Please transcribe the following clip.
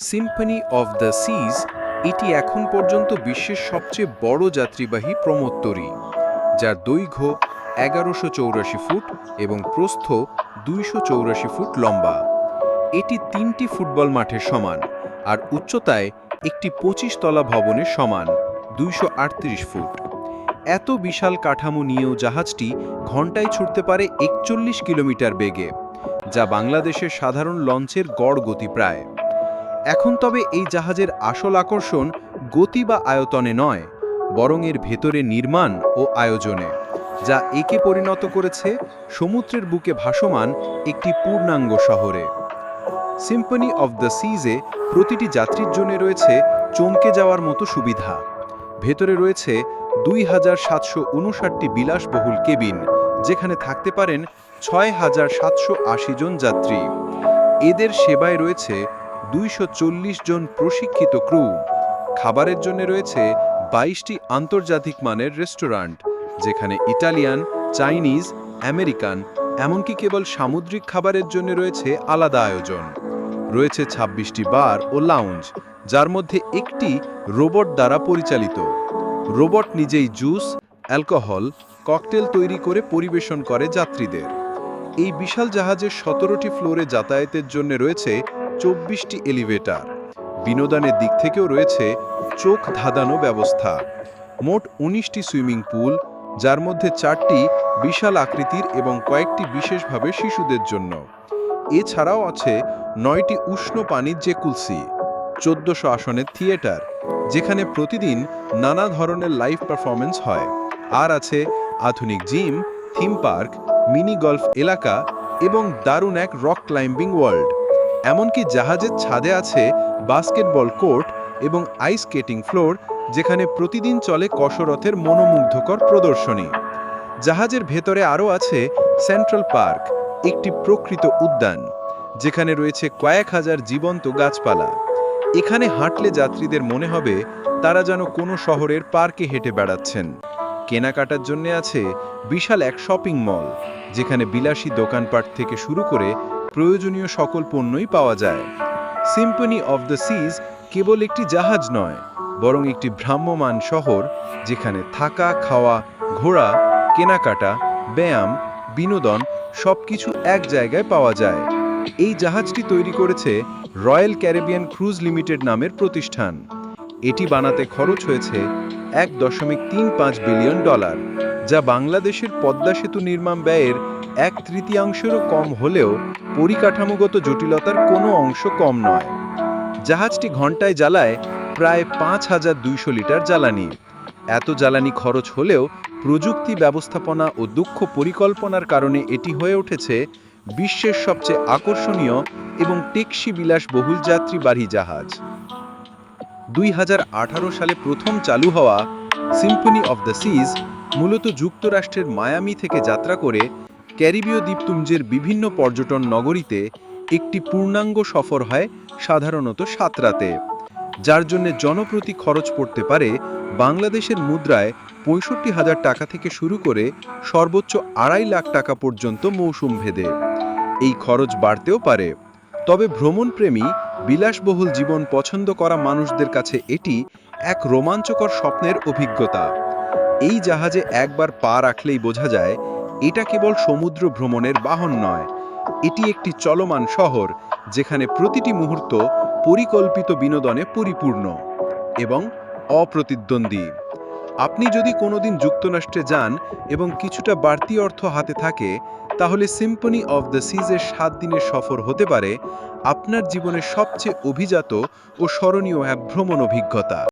Symphony of the সিজ এটি এখন পর্যন্ত বিশ্বের সবচেয়ে বড় যাত্রীবাহী প্রমোত্তরী, যার দৈর্ঘ্য ১১৮৪ ফুট এবং প্রস্থ ২৮৪ ফুট লম্বা। এটি ৩টি ফুটবল মাঠের সমান আর উচ্চতায় একটি ২৫ তলা ভবনের সমান ২৩৮ ফুট। এত বিশাল কাঠামো নিয়েও জাহাজটি ঘন্টায় ছুটতে পারে ৪১ কিলোমিটার বেগে, যা বাংলাদেশের সাধারণ লঞ্চের গড় গতি প্রায়। এখন তবে এই জাহাজের আসল আকর্ষণ গতি বা আয়তনে নয়, বরং এর ভেতরে নির্মাণ ও আয়োজনে, যা একে পরিণত করেছে সমুদ্রের বুকে ভাসমান একটি পূর্ণাঙ্গ শহরে। সিম্ফনি অফ দ্য সিজে প্রতিটি যাত্রীর জন্য রয়েছে চমকে যাওয়ার মতো সুবিধা। ভেতরে রয়েছে ২,৭৫৯টি বিলাসবহুল কেবিন, যেখানে থাকতে পারেন ৬,৭৮০ জন যাত্রী। এদের সেবায় রয়েছে ২৪০ জন প্রশিক্ষিত ক্রু। খাবারের জন্য রয়েছে ২২টি আন্তর্জাতিক মানের রেস্টুরেন্ট, যেখানে ইটালিয়ান, চাইনিজ, আমেরিকান, এমনকি কেবল সামুদ্রিক খাবারের জন্য রয়েছে আলাদা আয়োজন। রয়েছে ২৬টি বার ও লাউঞ্জ, যার মধ্যে একটি রোবট দ্বারা পরিচালিত। রোবট নিজেই জুস, অ্যালকোহল, ককটেল তৈরি করে পরিবেশন করে যাত্রীদের। এই বিশাল জাহাজের ১৭টি ফ্লোরে যাতায়াতের জন্য রয়েছে ২৪টি এলিভেটর। বিনোদনের দিক থেকেও রয়েছে চোখ ধাঁধানো ব্যবস্থা। মোট ১৯টি সুইমিং পুল, যার মধ্যে ৪টি বিশাল আকৃতির এবং কয়েকটি বিশেষভাবে শিশুদের জন্য। এছাড়াও আছে ৯টি উষ্ণ পানির জেকুলসি, ১৪০০ আসনের থিয়েটার, যেখানে প্রতিদিন নানা ধরনের লাইভ পারফরমেন্স হয়। আর আছে আধুনিক gym, theme park, mini golf এলাকা এবং দারুণ এক রক ক্লাইম্বিং ওয়ার্ল্ড। এমনকি জাহাজের ছাদে আছে বাস্কেটবল কোর্ট এবং আইস স্কেটিং ফ্লোর, যেখানে প্রতিদিন চলে কসরতের মনোমুগ্ধকর প্রদর্শনী। জাহাজের ভেতরে আরও আছে সেন্ট্রাল পার্ক, একটি প্রকৃত উদ্যান, যেখানে রয়েছে কয়েক হাজার জীবন্ত গাছপালা। এখানে হাঁটলে যাত্রীদের মনে হবে তারা যেন কোনো শহরের পার্কে হেঁটে বেড়াচ্ছেন। কেনাকাটার জন্য আছে বিশাল এক শপিং মল, যেখানে বিলাসী দোকানপাট থেকে শুরু করে প্রয়োজনীয় সকল পণ্যই পাওয়া যায়। সিম্ফনি অফ দ্য সিজ কেবল একটি জাহাজ নয়, বরং একটি ভ্রাম্যমান শহর, যেখানে থাকা, খাওয়া, ঘোরা, কেনাকাটা, ব্যায়াম, বিনোদন সবকিছু এক জায়গায় পাওয়া যায়। এই জাহাজটি তৈরি করেছে রয়্যাল ক্যারিবিয়ান ক্রুজ লিমিটেড নামের প্রতিষ্ঠান। এটি বানাতে খরচ হয়েছে $১.৩৫ বিলিয়ন, যা বাংলাদেশের পদ্মা সেতু নির্মাণ ব্যয়ের ১/৩ কম হলেও পরিকাঠামোগত জটিলতার কোনো অংশ কম নয়। জাহাজটি ঘন্টায় জ্বালায় প্রায় ৫,২০০ লিটার জ্বালানি। এত জ্বালানি খরচ হলেও প্রযুক্তি, ব্যবস্থাপনা ও দক্ষ পরিকল্পনার কারণে এটি হয়ে উঠেছে বিশ্বের সবচেয়ে আকর্ষণীয় এবং টেকসই বিলাসবহুল যাত্রীবাহী জাহাজ। ২০১৮ সালে প্রথম চালু হওয়া সিম্ফনি অফ দ্য সিজ মূলত যুক্তরাষ্ট্রের মায়ামি থেকে যাত্রা করে ক্যারিবীয় দ্বীপপুঞ্জের বিভিন্ন পর্যটন নগরীতে একটি পূর্ণাঙ্গ সফর হয় সাধারণত ৭ রাতে, যার জন্য জনপ্রতি খরচ পড়তে পারে বাংলাদেশের মুদ্রায় ৬৫,০০০ টাকা থেকে শুরু করে সর্বোচ্চ ২.৫ লাখ টাকা পর্যন্ত মৌসুম ভেদে। এই খরচ বাড়তেও পারে, তবে ভ্রমণপ্রেমী, বিলাসবহুল জীবন পছন্দ করা মানুষদের কাছে এটি এক রোমাঞ্চকর স্বপ্নের অভিজ্ঞতা। এই জাহাজে একবার পা রাখলেই বোঝা যায় এটা কেবল সমুদ্র ভ্রমণের বাহন নয়, এটি একটি চলমান শহর, যেখানে প্রতিটি মুহূর্ত পরিকল্পিত বিনোদনে পরিপূর্ণ এবং অপ্রতিদ্বন্দ্বী। আপনি যদি কোনোদিন যুক্তরাষ্ট্রে যান এবং কিছুটা বাড়তি অর্থ হাতে থাকে, তাহলে সিম্ফনি অফ দ্য সিজের ৭ দিনের সফর হতে পারে আপনার জীবনের সবচেয়ে অভিজাত ও স্মরণীয় এক ভ্রমণ অভিজ্ঞতা।